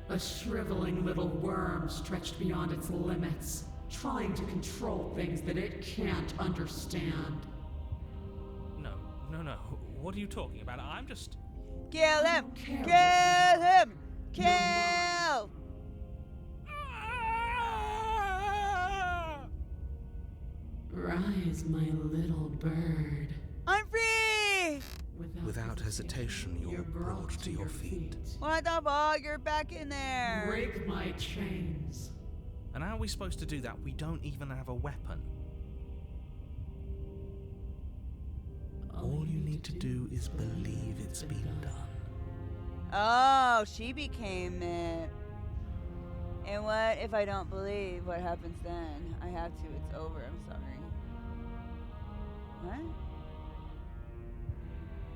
A shriveling little worm stretched beyond its limits, trying to control things that it can't understand. No. What are you talking about? I'm just... Kill him! Kill Kill him! You're Kill! Rise, my little bird. I'm free! Without hesitation, you're brought to your feet. What the fuck? You're back in there. Break my chains. And how are we supposed to do that? We don't even have a weapon. All you need to do is believe it's been done. Oh, she became it. And what if I don't believe? What happens then? I have to. It's over. I'm sorry. What?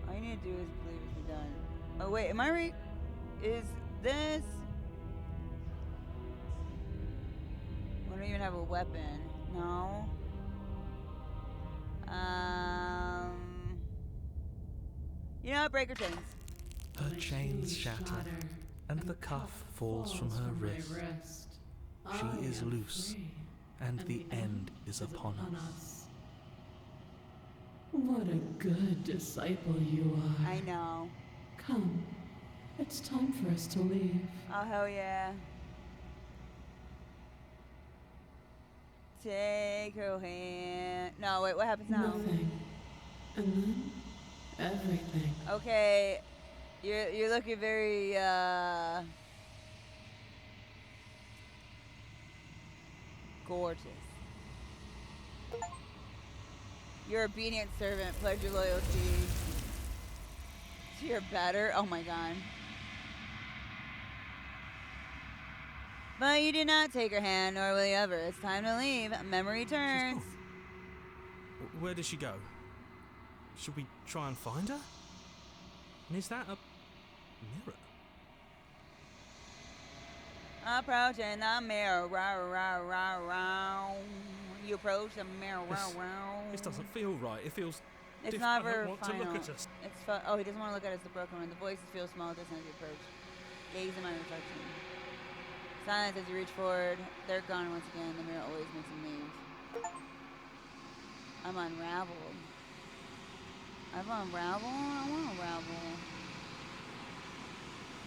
All you need to do is believe it's been done. Oh, wait. Am I right? Is this... I don't even have a weapon. No. You know what? Break her chains. Her chains shatter, and the cuff falls from her wrist. She is loose, and the end is upon us. What a good disciple you are. I know. Come, It's time for us to leave. Oh, hell yeah. Take her hand. No, wait, what happens now? Nothing. And then, everything. Okay, you're looking very, gorgeous. Your obedient servant, pledge your loyalty to your better. Oh my god. But you did not take her hand, nor will you ever. It's time to leave. Memory turns. Where did she go? Should we try and find her? And is that a mirror? Approaching the mirror. You approach the mirror. This doesn't feel right. It feels. It's not I very don't want final. to look at us. It's oh, he doesn't want to look at us. The broken one. The voices feel small. Distance as you approach. Gaze in my reflection. Silence as you reach forward. They're gone once again. The mirror always makes them leave. I'm unraveled. I've unraveled. I want to unravel.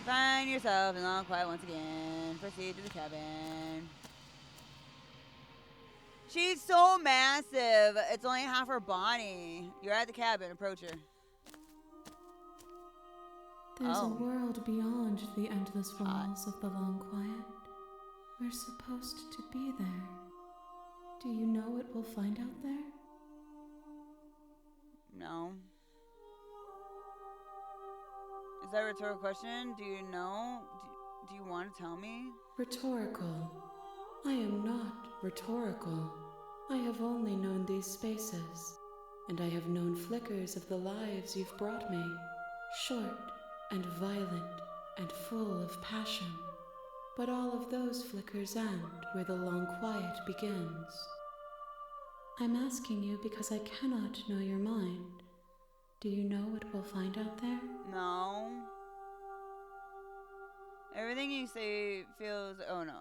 Find yourself in long quiet once again. Proceed to the cabin. She's so massive. It's only half her body. You're at the cabin. Approach her. There's Oh. a world beyond the endless walls of the long quiet. We're supposed to be there. Do you know what we'll find out there? No. Is that a rhetorical question? Do you know? Do you want to tell me? Rhetorical. I am not rhetorical. I have only known these spaces, and I have known flickers of the lives you've brought me, short and violent and full of passion. But all of those flickers end where the long quiet begins. I'm asking you because I cannot know your mind. Do you know what we'll find out there? No. Everything you say feels. Oh no.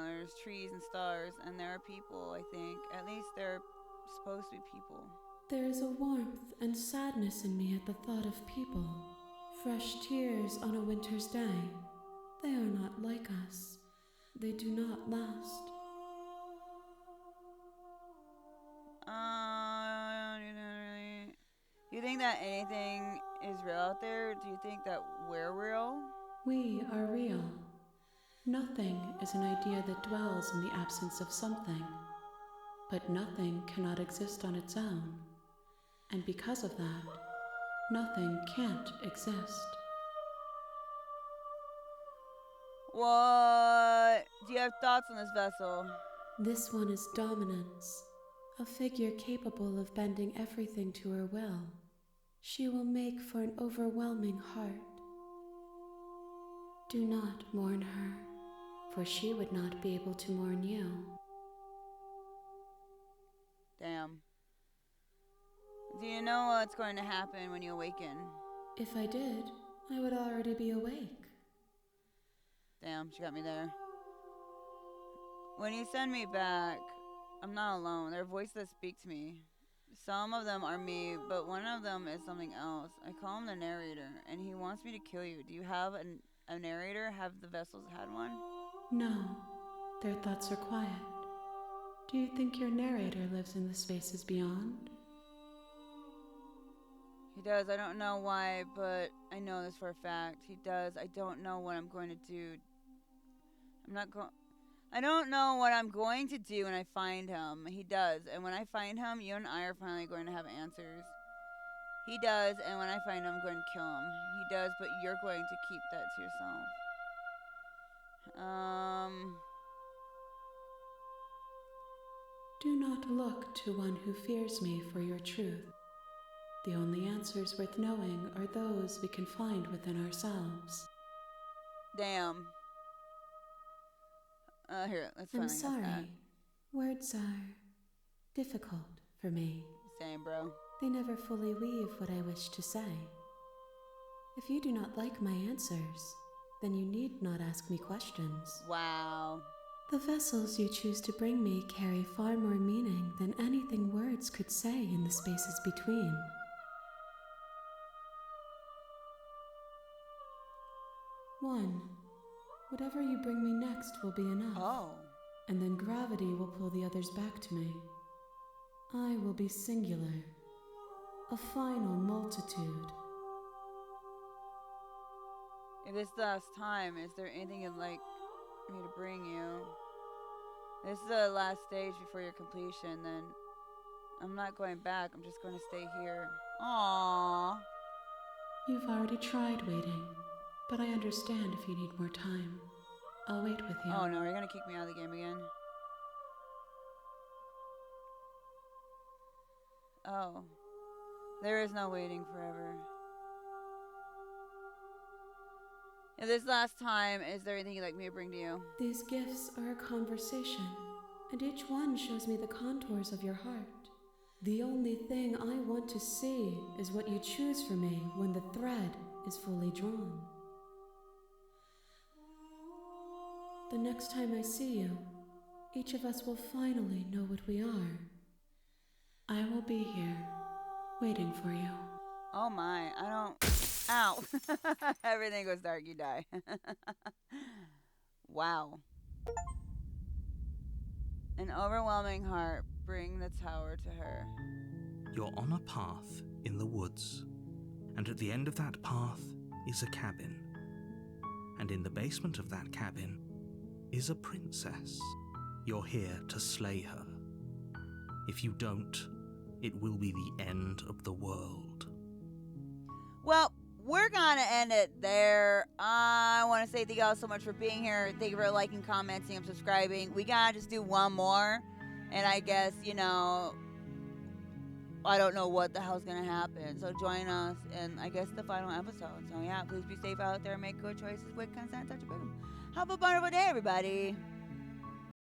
There's trees and stars, and there are people. I think. At least they're supposed to be people. There is a warmth and sadness in me at the thought of people. Fresh tears on a winter's day. They are not like us. They do not last. You think that anything is real out there? Do you think that we're real? We are real. Nothing is an idea that dwells in the absence of something. But nothing cannot exist on its own. And because of that, nothing can't exist. What? Do you have thoughts on this vessel? This one is dominance, a figure capable of bending everything to her will. She will make for an overwhelming heart. Do not mourn her, for she would not be able to mourn you. Damn. Do you know what's going to happen when you awaken? If I did, I would already be awake. Damn, she got me there. When you send me back, I'm not alone. There are voices that speak to me. Some of them are me, but one of them is something else. I call him the Narrator, and he wants me to kill you. Do you have a narrator? Have the vessels had one? No, their thoughts are quiet. Do you think your narrator lives in the spaces beyond? He does. I don't know why, but I know this for a fact. He does. I don't know what I'm going to do. I don't know what I'm going to do when I find him. He does. And when I find him, you and I are finally going to have answers. He does. And when I find him, I'm going to kill him. He does, but you're going to keep that to yourself. Do not look to one who fears me for your truth. The only answers worth knowing are those we can find within ourselves. Damn. Here, let's I'm finally sorry. get that. Words are difficult for me. Same, bro. They never fully weave what I wish to say. If you do not like my answers, then you need not ask me questions. Wow. The vessels you choose to bring me carry far more meaning than anything words could say in the spaces between. 1. Whatever you bring me next will be enough. Oh. And then gravity will pull the others back to me. I will be singular. A final multitude. If this last time, is there anything you'd like me to bring you? This is the last stage before your completion, then I'm not going back. I'm just going to stay here. Aww. You've already tried waiting, but I understand if you need more time. I'll wait with you. Oh no, you're going to kick me out of the game again? Oh. There is no waiting forever. If this last time, is there anything you'd like me to bring to you? These gifts are a conversation, and each one shows me the contours of your heart. The only thing I want to see is what you choose for me when the thread is fully drawn. The next time I see you, each of us will finally know what we are. I will be here, waiting for you. Oh my, I don't... Ow. Everything goes dark, you die. Wow. An overwhelming heart, bring the tower to her. You're on a path in the woods, and at the end of that path is a cabin. And in the basement of that cabin is a princess. You're here to slay her. If you don't, it will be the end of the world. Well, we're gonna end it there. I want to say thank you all so much for being here. Thank you for liking, commenting, and subscribing. We gotta just do one more, and I guess, you know, I don't know what the hell's gonna happen. So join us in, I guess, the final episode. So yeah, please be safe out there, make good choices with consent, touch a boom. Have a wonderful day, everybody.